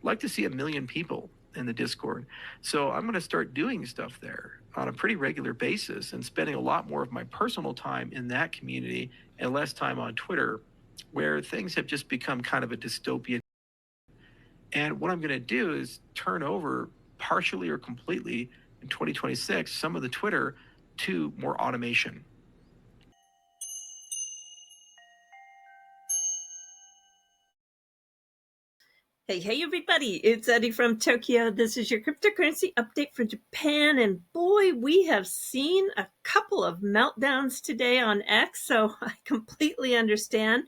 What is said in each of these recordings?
like to see 1 million people in the Discord. So I'm going to start doing stuff there on a pretty regular basis and spending a lot more of my personal time in that community and less time on Twitter, where things have just become kind of a dystopia. And what I'm going to do is turn over partially or completely in 2026 some of the Twitter to more automation. Hey, everybody, it's Eri from Tokyo. This is your cryptocurrency update for Japan. And boy, we have seen a couple of meltdowns today on X, so I completely understand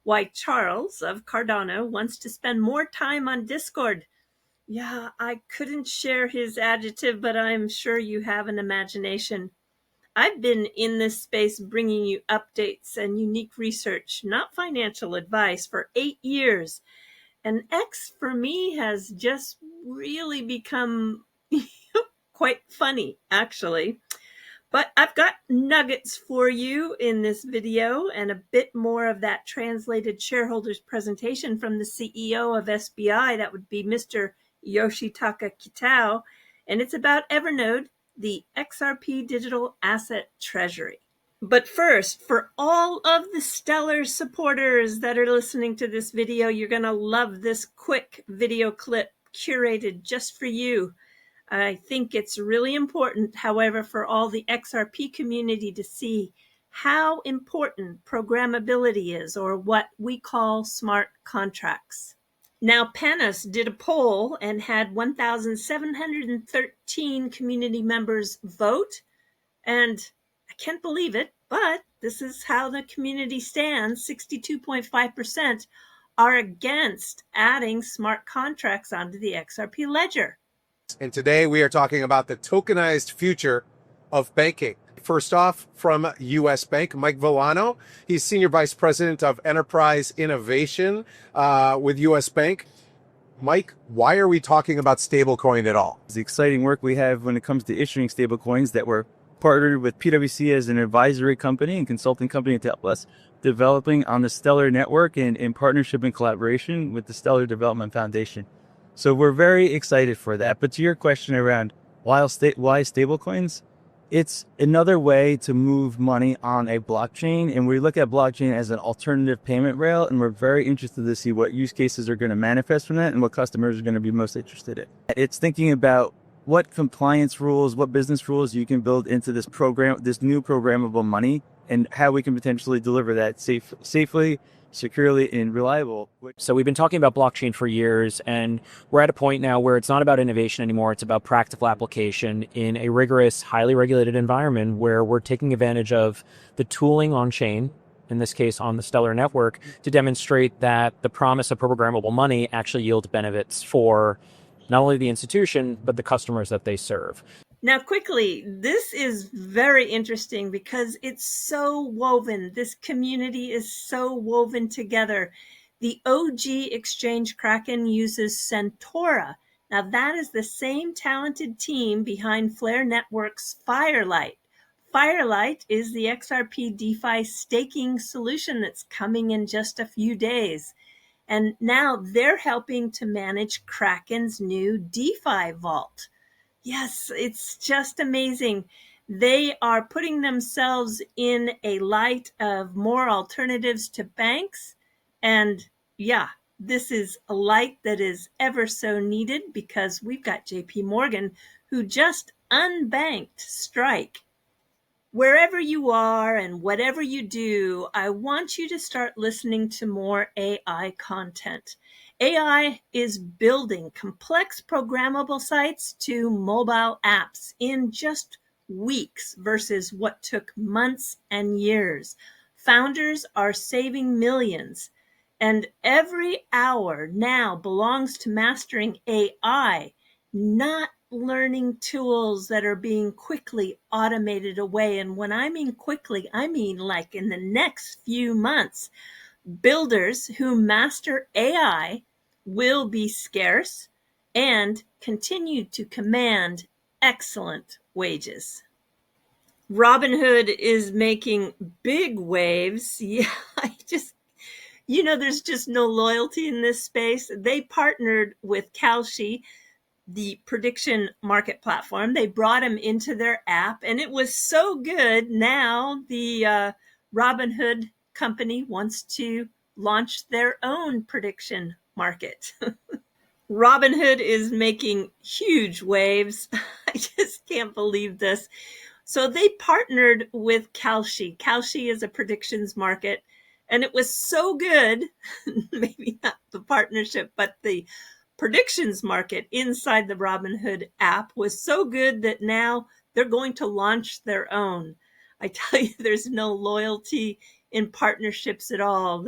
why Charles of Cardano wants to spend more time on Discord. Yeah, I couldn't share his adjective, but I'm sure you have an imagination. I've been in this space bringing you updates and unique research, not financial advice, for 8 years. And X for me has just really become quite funny, actually. But I've got nuggets for you in this video and a bit more of that translated shareholders presentation from the CEO of SBI. That would be Mr. Yoshitaka Kitao. And it's about EverNode, the XRP digital asset treasury. But first, for all of the Stellar supporters that are listening to this video, you're going to love this quick video clip curated just for you. I think it's really important, however, for all the XRP community to see how important programmability is, or what we call smart contracts. Now, Panos did a poll and had 1,713 community members vote, and I can't believe it, but this is how the community stands. 62.5% are against adding smart contracts onto the XRP ledger. And today we are talking about the tokenized future of banking. First off, from US Bank, Mike Villano. He's Senior Vice President of Enterprise Innovation with US Bank. Mike, why are we talking about stablecoin at all? It's the exciting work we have when it comes to issuing stablecoins that we're partnered with PwC as an advisory company and consulting company to help us developing on the Stellar network and in partnership and collaboration with the Stellar Development Foundation. So we're very excited for that. But to your question around why stablecoins, it's another way to move money on a blockchain. And we look at blockchain as an alternative payment rail. And we're very interested to see what use cases are going to manifest from that and what customers are going to be most interested in. It's thinking about what compliance rules, what business rules you can build into this program, this new programmable money, and how we can potentially deliver that safely, securely, and reliable. So we've been talking about blockchain for years, and we're at a point now where it's not about innovation anymore. It's about practical application in a rigorous, highly regulated environment where we're taking advantage of the tooling on chain, in this case on the Stellar network, to demonstrate that the promise of programmable money actually yields benefits for not only the institution, but the customers that they serve. Now, quickly, this is very interesting because it's so woven. This community is so woven together. The OG exchange Kraken uses Centaura. Now, that is the same talented team behind Flare Network's Firelight. Firelight is the XRP DeFi staking solution that's coming in just a few days. And now they're helping to manage Kraken's new DeFi vault. Yes, it's just amazing. They are putting themselves in a light of more alternatives to banks. And yeah, this is a light that is ever so needed because we've got JP Morgan, who just unbanked Strike. Wherever you are and whatever you do, I want you to start listening to more AI content. AI is building complex programmable sites to mobile apps in just weeks versus what took months and years. Founders are saving millions, and every hour now belongs to mastering AI, not learning tools that are being quickly automated away. And when I mean quickly, I mean like in the next few months. Builders who master AI will be scarce and continue to command excellent wages. Robinhood is making big waves. Yeah, You know, there's just no loyalty in this space. They partnered with Kalshi, the prediction market platform. They brought him into their app, and it was so good. Now the Robinhood company wants to launch their own prediction market. Robinhood is making huge waves. I just can't believe this. So they partnered with Kalshi. Kalshi is a predictions market, and it was so good, maybe not the partnership, but the predictions market inside the Robinhood app was so good that now they're going to launch their own. I tell you, there's no loyalty in partnerships at all.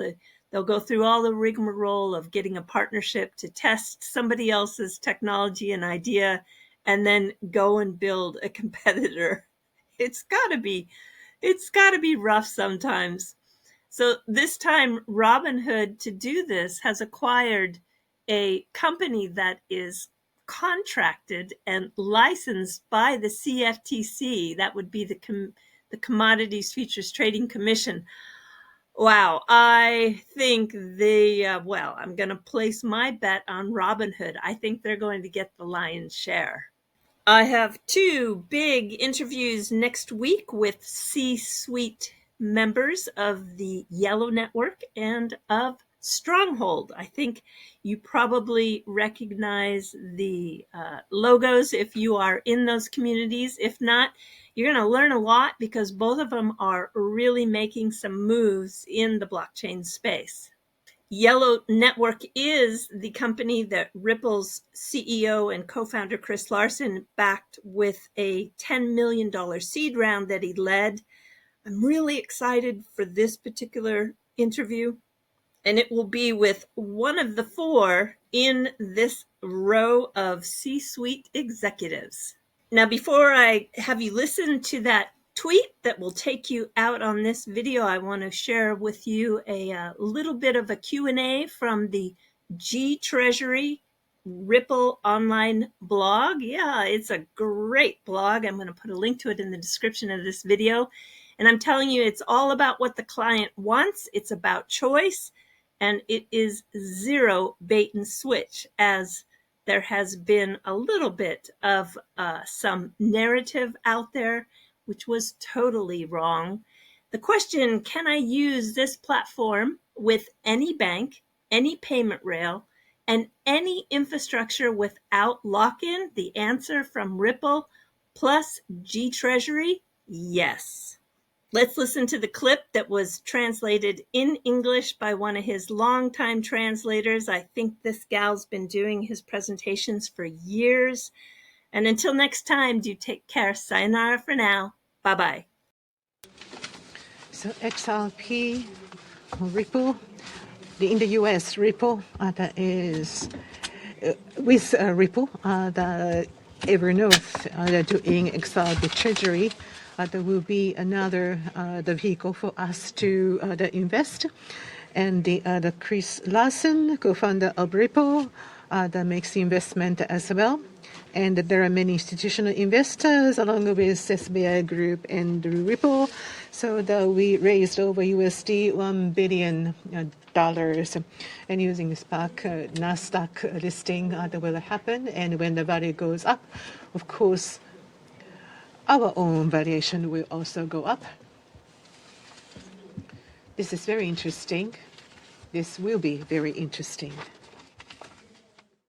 They'll go through all the rigmarole of getting a partnership to test somebody else's technology and idea and then go and build a competitor. It's got to be rough sometimes. So this time Robinhood, to do this, has acquired a company that is contracted and licensed by the CFTC. That would be the Commodities Futures Trading Commission. Wow, I think I'm going to place my bet on Robinhood. I think they're going to get the lion's share. I have two big interviews next week with C-suite members of the Yellow Network and of Stronghold. I think you probably recognize the logos if you are in those communities. If not, you're going to learn a lot because both of them are really making some moves in the blockchain space. Yellow Network is the company that Ripple's CEO and co-founder Chris Larsen backed with a $10 million seed round that he led. I'm really excited for this particular interview, and it will be with one of the four in this row of C-suite executives. Now, before I have you listen to that tweet that will take you out on this video, I want to share with you a little bit of a Q&A from the GTreasury Ripple online blog. Yeah, it's a great blog. I'm going to put a link to it in the description of this video. And I'm telling you, it's all about what the client wants. It's about choice, and it is zero bait and switch, as there has been a little bit of some narrative out there which was totally wrong. The question, can I use this platform with any bank, any payment rail, and any infrastructure without lock-in? The answer from Ripple plus GTreasury, yes. Let's listen to the clip that was translated in English by one of his longtime translators. I think this gal's been doing his presentations for years. And until next time, do take care. Sayonara for now. Bye-bye. So XRP, Ripple, in the US, Ripple, that is with Ripple, the EverNorth, they're doing XRP Treasury. There will be another the vehicle for us to invest. And the Chris Larsen, co-founder of Ripple, that makes the investment as well. And there are many institutional investors along with SBI Group and Ripple. So we raised over USD $1 billion. And using the SPAC NASDAQ listing that will happen. And when the value goes up, of course, our own valuation will also go up. This is very interesting. This will be very interesting.